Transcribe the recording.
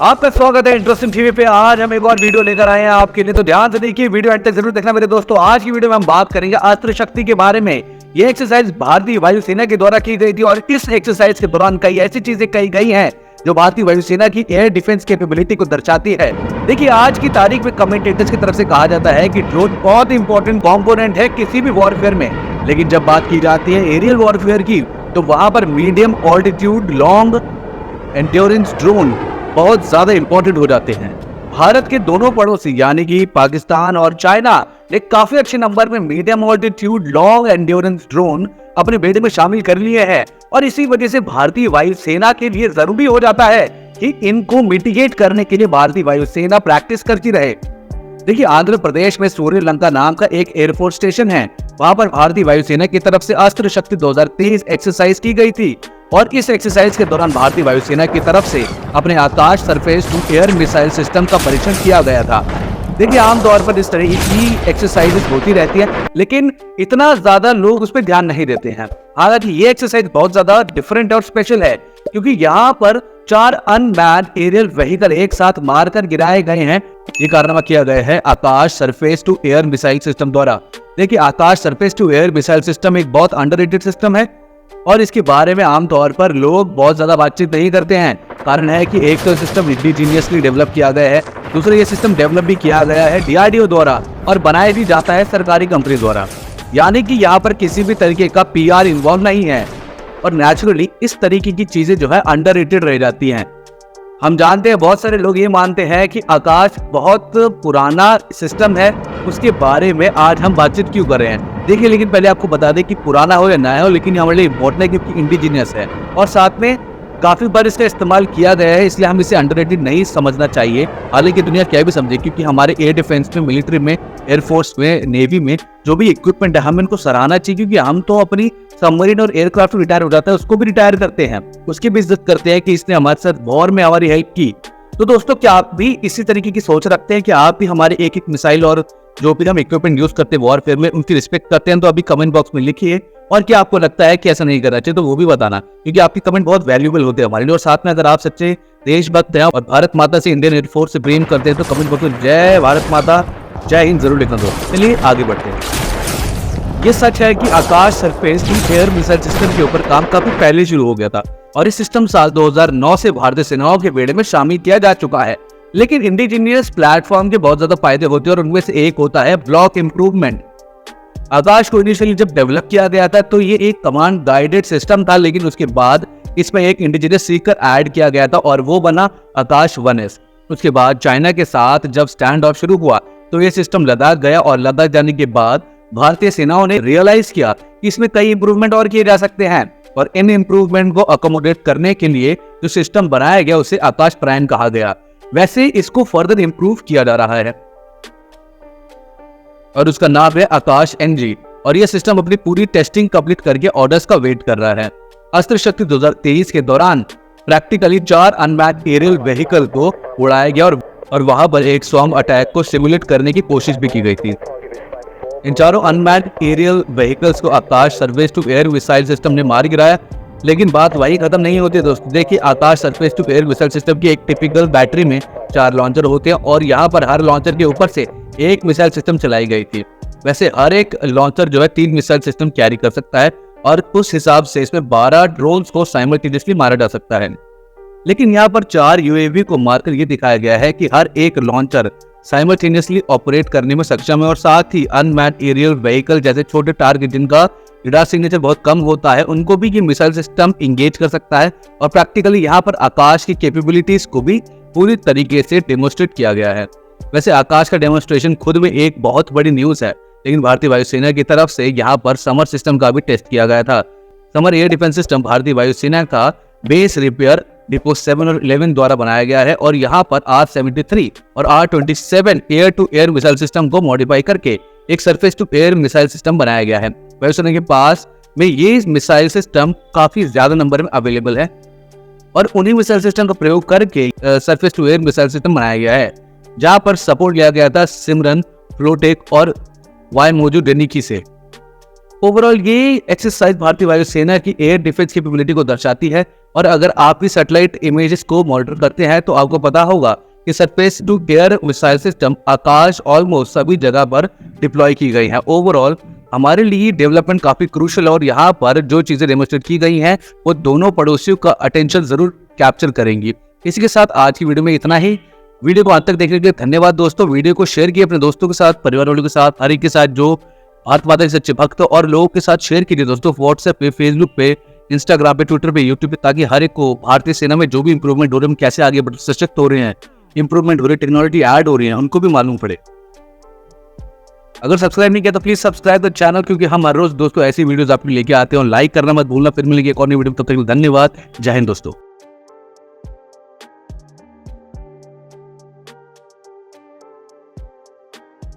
आपका स्वागत है इंटरेस्टिंग टीवी पे। आज हम एक और वीडियो लेकर आए हैं आपके लिए, तो ध्यान से देखिए, वीडियो एंड तक जरूर देखना मेरे दोस्तों। आज की वीडियो में हम बात करेंगे अस्त्र शक्ति के बारे में। ये एक्सरसाइज भारतीय वायुसेना के द्वारा की गई थी और इस एक्सरसाइज के दौरान कई ऐसी चीजें कही गई हैं जो भारतीय वायुसेना की एयर डिफेंस कैपेबिलिटी को दर्शाती है। देखिए, आज की तारीख में कमेंटेटर्स की तरफ से कहा जाता है कि ड्रोन बहुत इंपॉर्टेंट कंपोनेंट है किसी भी वॉरफेयर में, लेकिन जब बात की जाती है एरियल वॉरफेयर की, तो वहां पर medium altitude long endurance drone बहुत ज्यादा इंपॉर्टेंट हो जाते हैं। भारत के दोनों पड़ोसी यानी कि पाकिस्तान और चाइना ने काफी अच्छे नंबर में medium altitude long endurance drone अपने बेड़े में शामिल कर लिए हैं और इसी वजह से भारतीय वायुसेना के लिए जरूरी हो जाता है कि इनको मिटिगेट करने के लिए भारतीय वायुसेना प्रैक्टिस करती रहे। देखिए, आंध्र प्रदेश में सूर्यलंका नाम का एक एयरफोर्स स्टेशन है। वहां पर भारतीय वायुसेना की तरफ से अस्त्र शक्ति 2023 एक्सरसाइज की गई थी और इस एक्सरसाइज के दौरान भारतीय वायुसेना की तरफ से अपने Akash surface to air missile system का परीक्षण किया गया था। देखिए, आमतौर पर इस तरह की एक्सरसाइजेस होती रहती है, लेकिन इतना ज्यादा लोग उस पर ध्यान नहीं देते हैं। हालांकि ये एक्सरसाइज बहुत ज्यादा डिफरेंट और स्पेशल है, क्योंकि यहाँ पर 4 अनमैन्ड एरियल व्हीकल एक साथ मारकर गिराए गए हैं। ये कारनामा किया गया है Akash surface to air missile system द्वारा। देखिए, Akash surface to air missile system एक बहुत अंडररेटेड सिस्टम है और इसके बारे में आमतौर पर लोग बहुत ज्यादा बातचीत नहीं करते हैं। कारण है कि एक तो सिस्टम इंडिजीनियसली डेवलप किया गया है, दूसरा ये सिस्टम डेवलप भी किया गया है DRDO द्वारा और बनाया भी जाता है सरकारी कंपनी द्वारा, यानी कि यहाँ पर किसी भी तरीके का PR इन्वॉल्व नहीं है और नेचुरली इस तरीके की चीजें जो है अंडररेटेड रह जाती हैं। हम जानते हैं, बहुत सारे लोग ये मानते हैं कि आकाश बहुत पुराना सिस्टम है, उसके बारे में आज हम बातचीत क्यों कर रहे हैं। देखिए, लेकिन पहले आपको बता दें कि पुराना हो या नया हो, लेकिन हमारे लिए इम्पोर्टेंट है क्योंकि इंडिजीनियस है और साथ में काफी बार इसका इस्तेमाल किया गया है, इसलिए हम इसे अंडररेटेड नहीं समझना चाहिए। हालांकि दुनिया क्या भी समझे, क्योंकि हमारे एयर डिफेंस में, मिलिट्री में, एयरफोर्स में, नेवी में जो भी इक्विपमेंट है हम इनको सराहना चाहिए, क्योंकि हम तो अपनी सबमरीन और एयरक्राफ्ट रिटायर हो जाता है उसको भी रिटायर करते हैं, उसकी भी इज्जत करते हैं कि इसने हमारे साथ वॉर में हमारी हेल्प की। तो दोस्तों, क्या आप भी इसी तरीके की सोच रखते हैं कि आप भी हमारे एक एक मिसाइल और जो भी हम इक्विपमेंट यूज करते हैं वॉरफेयर में उनकी रिस्पेक्ट करते हैं? तो अभी कमेंट बॉक्स में लिखिए। और क्या आपको लगता है कि ऐसा नहीं करना चाहिए, तो वो भी बताना, क्योंकि आपके कमेंट बहुत वैल्यूबल होते हैं हमारे लिए। और साथ में अगर आप सच्चे देशभक्त हैं और भारत माता से, इंडियन एयरफोर्स से प्रेम करते हैं, तो कमेंट बॉक्स में जय भारत माता, जय हिंद जरूर लिखना दो। चलिए आगे बढ़ते हैं। ये सच है कि Akash surface to air missile system के ऊपर काम काफी पहले शुरू हो गया था और इस सिस्टम साल 2009 से भारतीय सेनाओं के बेड़े में शामिल किया जा चुका है। लेकिन इंडिजीनियस प्लेटफॉर्म के बहुत ज्यादा फायदे होते हैं और उनमें से एक होता है ब्लॉक इंप्रूवमेंट। आकाश को इनिशियली जब डेवलप किया गया था तो ये एक कमांड गाइडेड सिस्टम था, लेकिन उसके बाद इसमें एक इंडिजीनियस सीकर ऐड किया गया था और वो बना आकाश 1S। उसके बाद चाइना के साथ जब स्टैंड ऑफ शुरू हुआ तो ये सिस्टम लद्दाख गया और लद्दाख जाने के बाद भारतीय सेनाओं ने रियलाइज किया कि इसमें कई इंप्रूवमेंट और किए जा सकते हैं और इन इंप्रूवमेंट को अकोमोडेट करने के लिए जो सिस्टम बनाया गया उसे आकाश प्राइम कहा गया। वैसे इसको फर्दर इंप्रूव किया जा रहा है और उसका नाम है आकाश NG और यह सिस्टम अपनी पूरी टेस्टिंग कंप्लीट करके ऑर्डर्स का वेट कर रहा है। अस्त्र शक्ति 2023 के दौरान प्रैक्टिकली 4 अनमैन्ड एरियल व्हीकल को उड़ाया गया और वहां पर एक स्वॉर्म अटैक को सिमुलेट करने की कोशिश भी की गई थी। इन चारों अनमैन्ड एरियल व्हीकल्स को Akash surface to air missile system ने मार गिराया, लेकिन बात वही खत्म नहीं होती दोस्तों। देखिए, Akash surface to air missile system की एक टिपिकल बैटरी में 4 लॉन्चर होते हैं और यहाँ पर हर लॉन्चर के ऊपर से एक मिसाइल सिस्टम चलाई गई थी। वैसे हर एक लॉन्चर जो है 3 मिसाइल सिस्टम कैरी कर सकता है और उस हिसाब से इसमें 12 ड्रोन्स को साइमल्टेनियसली मारा जा सकता है। लेकिन यहाँ पर 4 UAV को मारकर ये दिखाया गया है कि हर एक लॉन्चर साइमल्टेनियसली ऑपरेट करने में सक्षम है और साथ ही अनमैन्ड एरियल व्हीकल जैसे छोटे टारगेट जिनका रडार सिग्नेचर बहुत कम होता है उनको भी ये मिसाइल सिस्टम इंगेज कर सकता है और प्रैक्टिकली यहाँ पर आकाश की कैपेबिलिटीज को भी पूरी तरीके से डेमोन्स्ट्रेट किया गया है। वैसे आकाश का डेमोन्स्ट्रेशन खुद में एक बहुत बड़ी न्यूज है, लेकिन भारतीय वायुसेना की तरफ से यहाँ पर समर सिस्टम का भी टेस्ट किया गया था। समर एयर डिफेंस सिस्टम भारतीय वायुसेना का बेस रिपेयर डिपो 7 और 11 द्वारा बनाया गया है और यहाँ पर R-73 और R-27 air to air missile system को मॉडिफाई करके एक surface to air missile system बनाया गया है। वायुसेना के पास में ये मिसाइल सिस्टम काफी ज्यादा नंबर में अवेलेबल है और उन्हीं मिसाइल सिस्टम का प्रयोग करके surface to air missile system बनाया गया है, जहां पर सपोर्ट लिया गया था सिमरन, फ्लोटेक और वाईमोजू डेनिकी से। ओवरऑल ये एक्सरसाइज भारतीय वायुसेना की एयर डिफेंस कैपेबिलिटी को दर्शाती है। और अगर आप भी सैटेलाइट इमेजेस को मॉनिटर करते हैं तो आपको पता होगा कि surface to air missile system Akash almost सभी जगह पर डिप्लॉय की गई है। ओवरऑल हमारे लिए डेवलपमेंट काफी क्रूशल, और यहाँ पर जो चीजें डेमोस्ट्रेट की गई हैं वो दोनों पड़ोसियों का अटेंशन जरूर कैप्चर करेंगी। इसी के साथ आज की वीडियो में इतना ही। वीडियो को अंत तक देखने के लिए धन्यवाद दोस्तों। वीडियो को शेयर कीजिए अपने दोस्तों के साथ, परिवार वालों के साथ, हर एक के साथ जो भारत माता के सच्चे भक्त और लोगों के साथ शेयर कीजिए दोस्तों, व्हाट्सएप पे, फेसबुक पे, इंस्टाग्राम पे, ट्विटर पे, यूट्यूब पे, ताकि हर एक को भारतीय सेना में जो भी इंप्रूवमेंट हो रहे हैं, कैसे आगे बढ़ सशक्त हो रहे हैं, इंप्रूवमेंट हो रही है, टेक्नोलॉजी ऐड हो रही है, उनको भी मालूम पड़े। अगर सब्सक्राइब नहीं किया तो प्लीज सब्सक्राइब द चैनल, क्योंकि हम हर रोज दोस्तों ऐसी वीडियोस आपको लेके आते हैं। और लाइक करना मत भूलना। फिर मिलेंगे एक और नई वीडियो में, तब तक के लिए धन्यवाद। जय हिंद दोस्तों।